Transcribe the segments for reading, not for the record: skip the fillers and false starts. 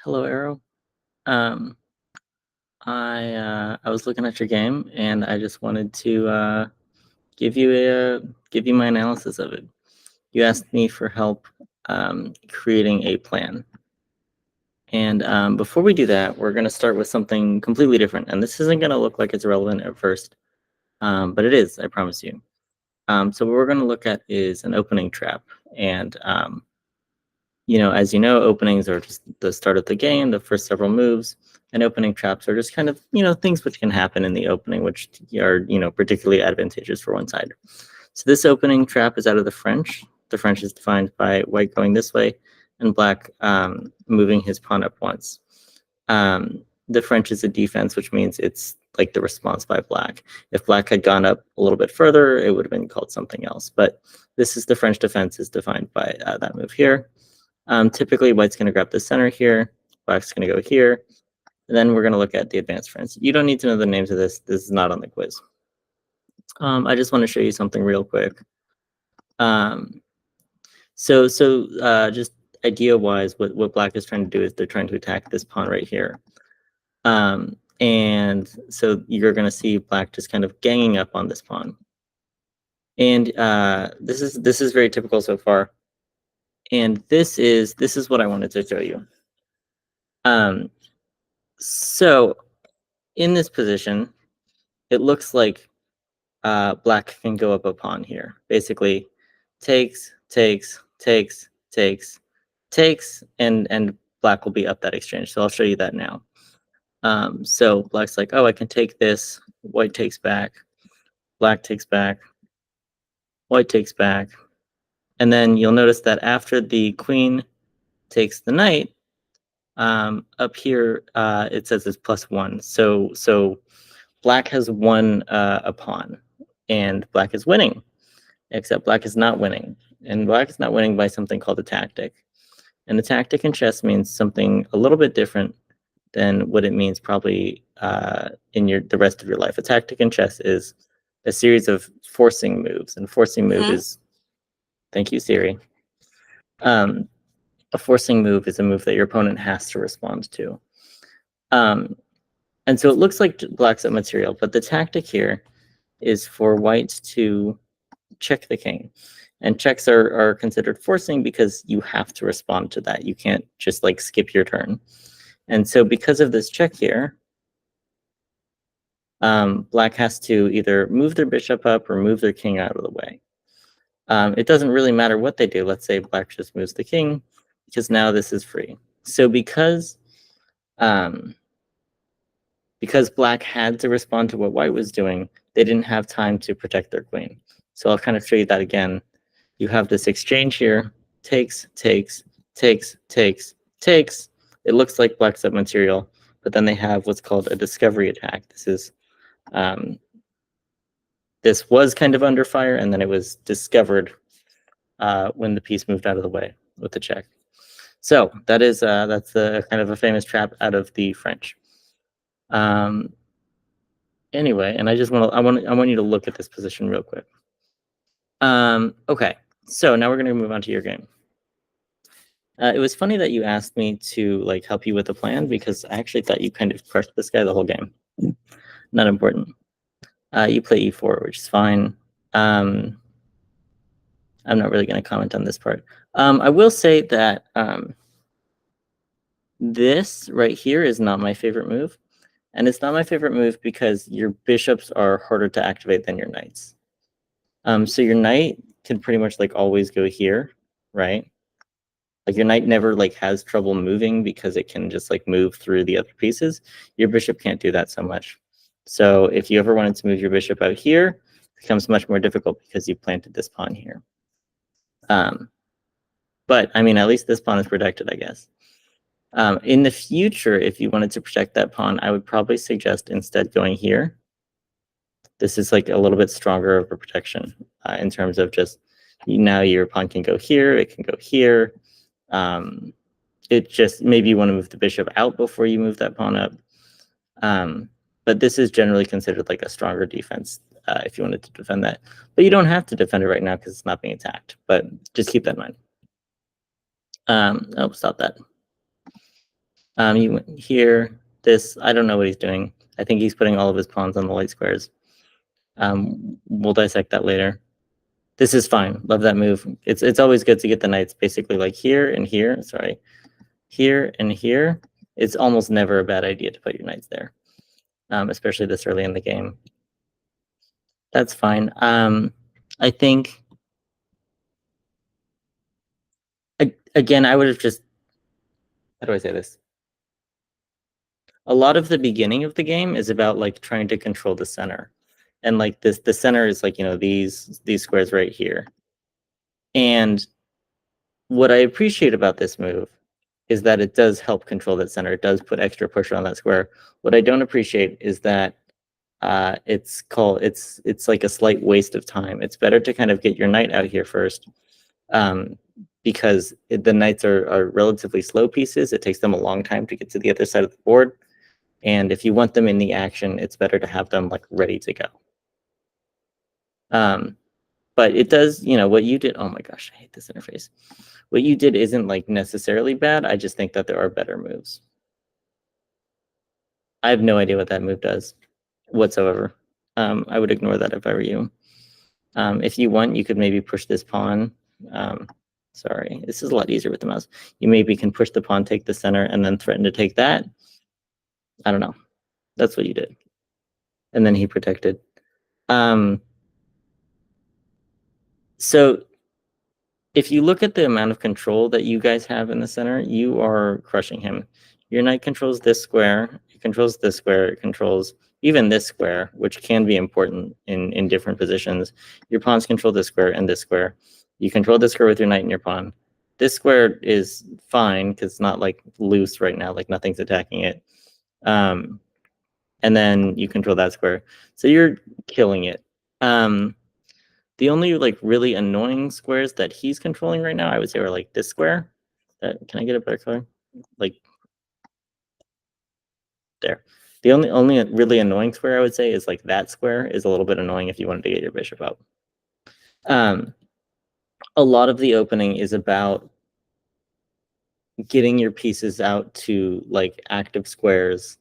Hello, Arrow. Um, I was looking at your game, and I just wanted to give you give you my analysis of it. You asked me for help creating a plan, and before we do that, we're going to start with something completely different. And this isn't going to look like it's relevant at first, but it is. I promise you. So what we're going to look at is an opening trap, and as you know, openings are just the start of the game, the first several moves, and opening traps are just kind of, things which can happen in the opening, which are, particularly advantageous for one side. So this opening trap is out of the French. The French is defined by white going this way and black moving his pawn up once. The French is a defense, which means it's like the response by black. If black had gone up a little bit further, it would have been called something else. But this is the French defense is defined by that move here. Typically, white's going to grab the center here, black's going to go here, and then we're going to look at the advanced friends. You don't need to know the names of this. This is not on the quiz. I just want to show you something real quick. So just idea-wise, what black is trying to do is they're trying to attack this pawn right here. And so you're going to see black just kind of ganging up on this pawn. And this is very typical so far. And this is what I wanted to show you. So in this position, it looks like black can go up a pawn here. Basically, takes, and black will be up that exchange. So I'll show you that now. So black's like, oh, I can take this. White takes back. Black takes back. White takes back. And then you'll notice that after the queen takes the knight, up here it says it's +1. So black has won a pawn, and black is winning, except black is not winning. And black is not winning by something called a tactic. And the tactic in chess means something a little bit different than what it means probably in the rest of your life. A tactic in chess is a series of forcing moves, and forcing move is, thank you, Siri. A forcing move is a move that your opponent has to respond to. And so it looks like black's up material, but the tactic here is for white to check the king. And checks are considered forcing because you have to respond to that. You can't just like skip your turn. And so because of this check here, black has to either move their bishop up or move their king out of the way. It doesn't really matter what they do. Let's say black just moves the king, because now this is free. So because black had to respond to what white was doing, they didn't have time to protect their queen. So I'll kind of show you that again. You have this exchange here, takes. It looks like black's up material, but then they have what's called a discovery attack. This was kind of under fire, and then it was discovered when the piece moved out of the way with the check. So that's the kind of a famous trap out of the French. Anyway, and I want you to look at this position real quick. Okay, so now we're going to move on to your game. It was funny that you asked me to like help you with the plan, because I actually thought you kind of crushed this guy the whole game. Not important. You play e4, which is fine. I'm not really going to comment on this part. I will say that this right here is not my favorite move. And it's not my favorite move because your bishops are harder to activate than your knights. So your knight can pretty much like always go here, right? Like your knight never like has trouble moving because it can just like move through the other pieces. Your bishop can't do that so much. So if you ever wanted to move your bishop out here, it becomes much more difficult because you planted this pawn here. But I mean, at least this pawn is protected, I guess. In the future, if you wanted to protect that pawn, I would probably suggest instead going here. This is like a little bit stronger of a protection in terms of just now your pawn can go here, it can go here. It just maybe you want to move the bishop out before you move that pawn up. But this is generally considered like a stronger defense if you wanted to defend that. But you don't have to defend it right now because it's not being attacked. But just keep that in mind. Oh, stop that. You went here. This, I don't know what he's doing. I think he's putting all of his pawns on the light squares. We'll dissect that later. This is fine. Love that move. It's always good to get the knights basically like here and here. Sorry, here and here. It's almost never a bad idea to put your knights there, especially this early in the game. That's fine. I think again, I would have just, how do I say this? A lot of the beginning of the game is about like trying to control the center, and like this, the center is like, you know, these squares right here. And what I appreciate about this move is that it does help control that center. It does put extra pressure on that square. What I don't appreciate is that it's like a slight waste of time. It's better to kind of get your knight out here first, because the knights are relatively slow pieces. It takes them a long time to get to the other side of the board. And if you want them in the action, it's better to have them like ready to go. But it does, you know, what you did. Oh my gosh, I hate this interface. What you did isn't like necessarily bad. I just think that there are better moves. I have no idea what that move does whatsoever. I would ignore that if I were you. If you want, you could maybe push this pawn. Sorry, this is a lot easier with the mouse. You maybe can push the pawn, take the center, and then threaten to take that. I don't know. That's what you did. And then he protected. So if you look at the amount of control that you guys have in the center, you are crushing him. Your knight controls this square, it controls this square, it controls even this square, which can be important in different positions. Your pawns control this square and this square. You control this square with your knight and your pawn. This square is fine because it's not like loose right now, like nothing's attacking it. And then you control that square. So you're killing it. The only like really annoying squares that he's controlling right now, I would say, are like this square. Can I get a better color? Like there. The only really annoying square I would say is like that square is a little bit annoying if you wanted to get your bishop out. A lot of the opening is about getting your pieces out to like active squares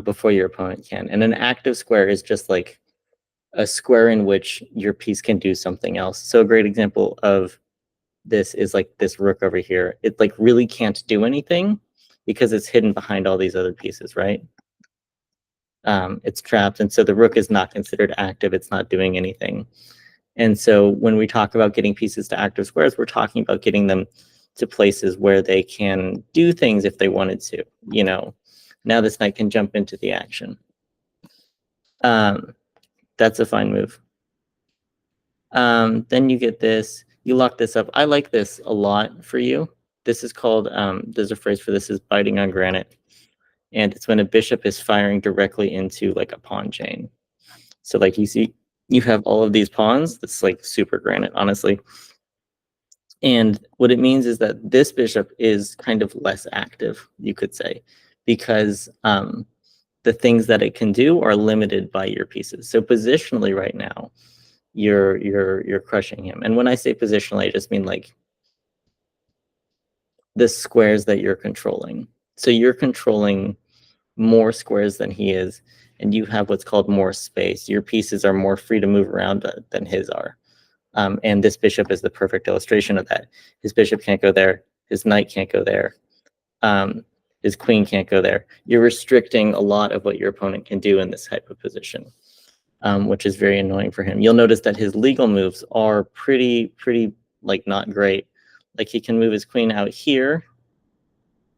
before your opponent can. And an active square is just like a square in which your piece can do something else. So a great example of this is like this rook over here. It like really can't do anything because it's hidden behind all these other pieces, right? It's trapped, and so the rook is not considered active. It's not doing anything. And so when we talk about getting pieces to active squares, we're talking about getting them to places where they can do things if they wanted to. You know, now this knight can jump into the action. That's a fine move. Then you get this. You lock this up. I like this a lot for you. This is called, there's a phrase for this, is biting on granite. And it's when a bishop is firing directly into like a pawn chain. So like you see, you have all of these pawns. That's like super granite, honestly. And what it means is that this bishop is kind of less active, you could say, because the things that it can do are limited by your pieces. So positionally right now, you're crushing him. And when I say positionally, I just mean like the squares that you're controlling. So you're controlling more squares than he is, and you have what's called more space. Your pieces are more free to move around than his are. And this bishop is the perfect illustration of that. His bishop can't go there. His knight can't go there. His queen can't go there. You're restricting a lot of what your opponent can do in this type of position, which is very annoying for him. You'll notice that his legal moves are pretty like not great. Like he can move his queen out here.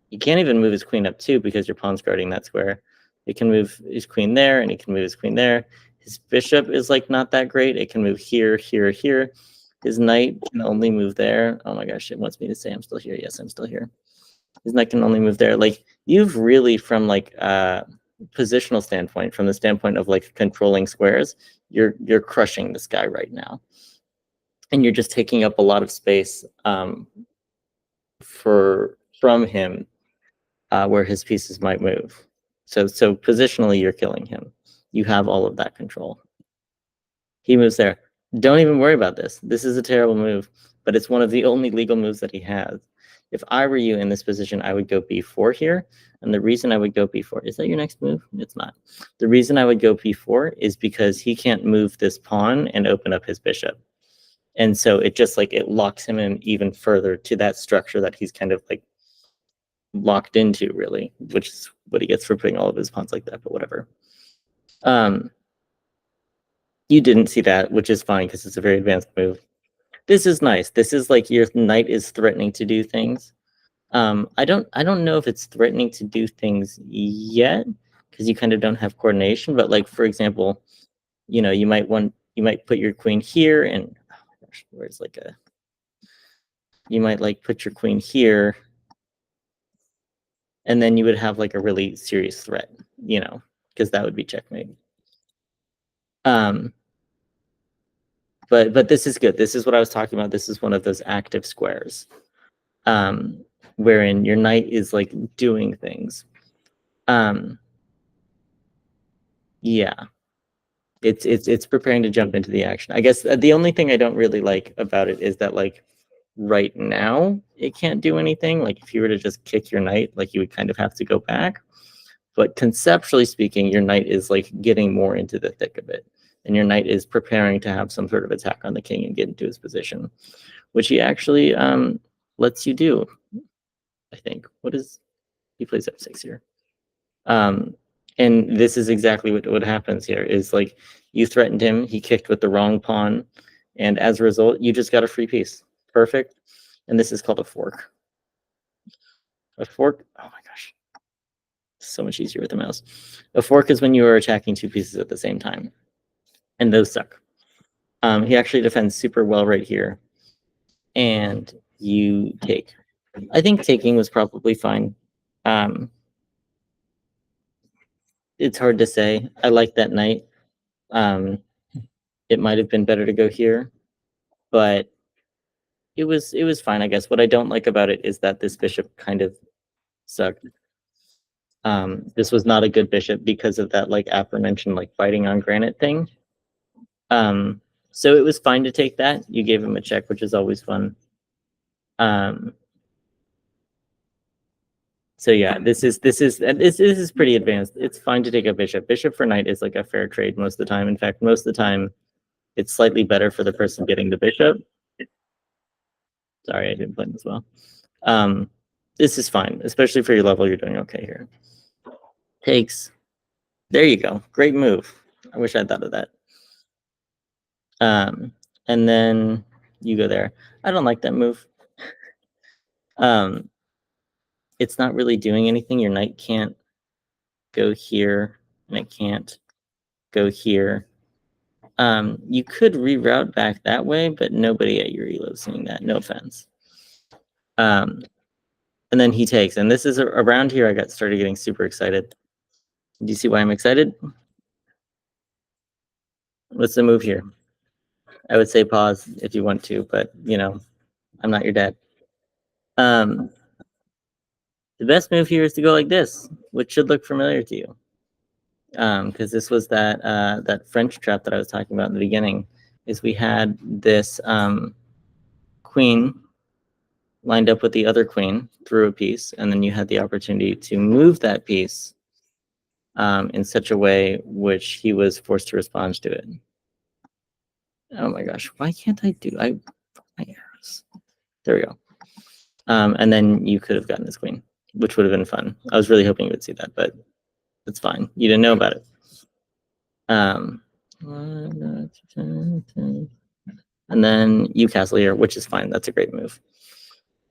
He can't even move his queen up too because your pawn's guarding that square. He can move his queen there, and he can move his queen there. His bishop is like not that great. It can move here, here, here. His knight can only move there. Oh my gosh, it wants me to say I'm still here. Yes, I'm still here. His knight can only move there. Like you've really, from like positional standpoint, from the standpoint of like controlling squares, you're crushing this guy right now, and you're just taking up a lot of space from him where his pieces might move. So positionally, you're killing him. You have all of that control. He moves there. Don't even worry about this. This is a terrible move, but it's one of the only legal moves that he has. If I were you in this position, I would go b4 here. And the reason I would go b4, is that your next move? It's not. The reason I would go b4 is because he can't move this pawn and open up his bishop. And so it just like, it locks him in even further to that structure that he's kind of like locked into, really, which is what he gets for putting all of his pawns like that, but whatever. You didn't see that, which is fine because it's a very advanced move. This is nice. This is like your knight is threatening to do things. I don't know if it's threatening to do things yet because you kind of don't have coordination. But like, for example, you know, you might put your queen here, and oh my gosh, where's like a, you might like put your queen here, and then you would have like a really serious threat, you know, because that would be checkmate. But this is good. This is what I was talking about. This is one of those active squares, wherein your knight is like doing things. Yeah, it's preparing to jump into the action. I guess the only thing I don't really like about it is that like right now it can't do anything. Like if you were to just kick your knight, like you would kind of have to go back. But conceptually speaking, your knight is like getting more into the thick of it. And your knight is preparing to have some sort of attack on the king and get into his position, which he actually lets you do, I think. He plays f6 here. And this is exactly what happens here, is like you threatened him, he kicked with the wrong pawn, and as a result, you just got a free piece. Perfect. And this is called a fork. A fork, oh my gosh. So much easier with the mouse. A fork is when you are attacking two pieces at the same time. And those suck. He actually defends super well right here. And you take. I think taking was probably fine. It's hard to say. I like that knight. It might have been better to go here, but it was fine, I guess. What I don't like about it is that this bishop kind of sucked. This was not a good bishop because of that like aforementioned like fighting on granite thing. So it was fine to take that. You gave him a check, which is always fun. So yeah, this is pretty advanced. It's fine to take a bishop. Bishop for knight is like a fair trade most of the time. In fact, most of the time, it's slightly better for the person getting the bishop. Sorry, I didn't play this well. This is fine, especially for your level. You're doing okay here. Takes. There you go. Great move. I wish I'd thought of that. And then you go there. I don't like that move. It's not really doing anything. Your knight can't go here, and it can't go here. You could reroute back that way, but nobody at your elo is seeing that. No offense. And then he takes, and this is around here. I started getting super excited. Do you see why I'm excited? What's the move here? I would say pause if you want to, but you know, I'm not your dad. The best move here is to go like this, which should look familiar to you. Because this was that French trap that I was talking about in the beginning, is we had this queen lined up with the other queen through a piece, and then you had the opportunity to move that piece in such a way which he was forced to respond to it. Oh my gosh, why can't I do my arrows? There we go. And then you could have gotten this queen, which would have been fun. I was really hoping you would see that, but it's fine. You didn't know about it. And then you castle here, which is fine. That's a great move.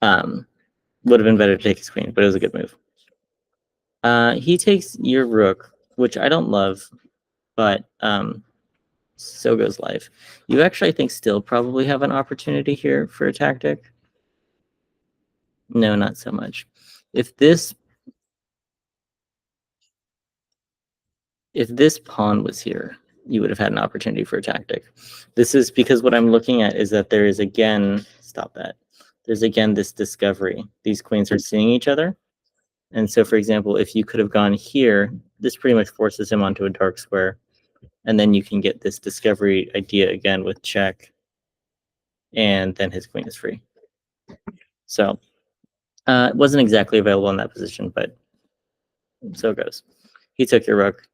Would have been better to take his queen, but it was a good move. He takes your rook, which I don't love, but so goes life. You actually, I think, still probably have an opportunity here for a tactic. No, not so much. If this pawn was here, you would have had an opportunity for a tactic. This is because what I'm looking at is that there is again, stop that. There's again this discovery. These queens are seeing each other. And so, for example, if you could have gone here, this pretty much forces him onto a dark square. And then you can get this discovery idea again with check. And then his queen is free. So It wasn't exactly available in that position, but so it goes. He took your rook.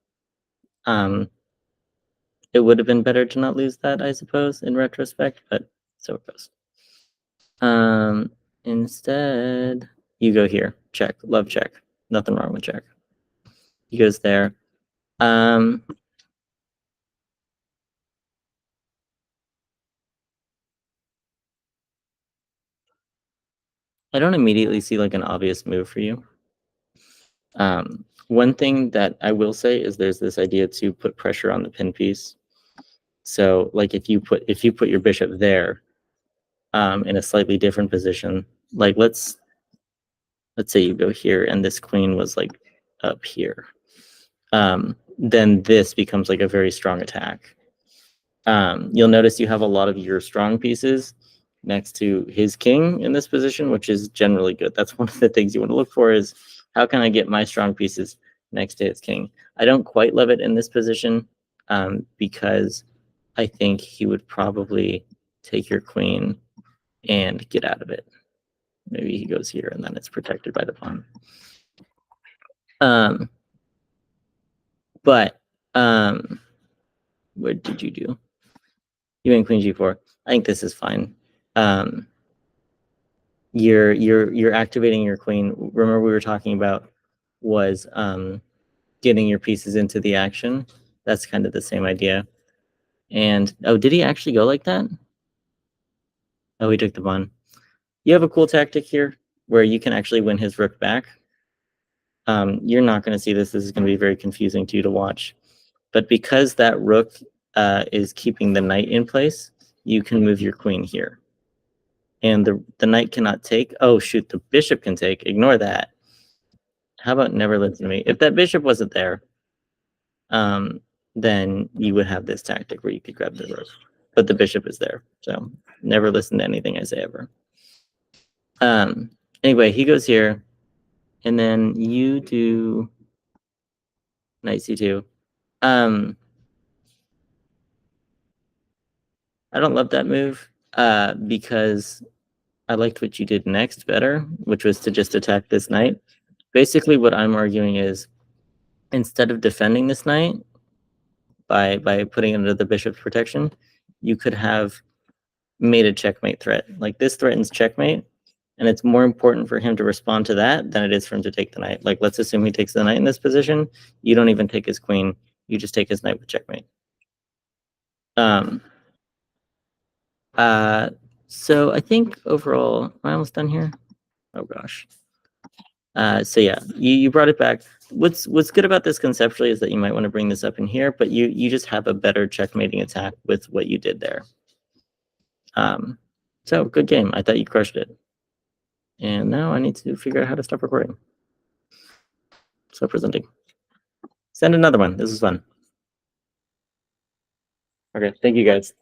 It would have been better to not lose that, I suppose, in retrospect, but so it goes. Instead, you go here. Check. Love check. Nothing wrong with check. He goes there. I don't immediately see like an obvious move for you. One thing that I will say is there's this idea to put pressure on the pin piece. So like if you put your bishop there, in a slightly different position, like let's say you go here and this queen was like up here, then this becomes like a very strong attack. You'll notice you have a lot of your strong pieces next to his king in this position, which is generally good. That's one of the things you want to look for is how can I get my strong pieces next to his king? I don't quite love it in this position because I think he would probably take your queen and get out of it. Maybe he goes here and then it's protected by the pawn. But what did you do? You went queen g4. I think this is fine. You're activating your queen. Remember we were talking about was getting your pieces into the action. That's kind of the same idea. And oh, did he actually go like that? Oh, he took the pawn. You have a cool tactic here where you can actually win his rook back. You're not going to see this. This is going to be very confusing to you to watch. But because that rook is keeping the knight in place, you can move your queen here. And the knight cannot take. Oh, shoot, the bishop can take. Ignore that. How about never listen to me? If that bishop wasn't there, then you would have this tactic where you could grab the rook. But the bishop is there. So never listen to anything I say ever. Anyway, he goes here. And then you do knight c2. I don't love that move because I liked what you did next better, which was to just attack this knight. Basically, what I'm arguing is instead of defending this knight by putting it under the bishop's protection, you could have made a checkmate threat. Like this threatens checkmate, and it's more important for him to respond to that than it is for him to take the knight. Like let's assume he takes the knight in this position. You don't even take his queen. You just take his knight with checkmate. So I think overall, am I almost done here? Oh gosh. So yeah, you brought it back. What's good about this conceptually is that you might want to bring this up in here, but you just have a better checkmating attack with what you did there. So good game. I thought you crushed it. And now I need to figure out how to stop recording. Stop presenting. Send another one. This is fun. Okay, thank you guys.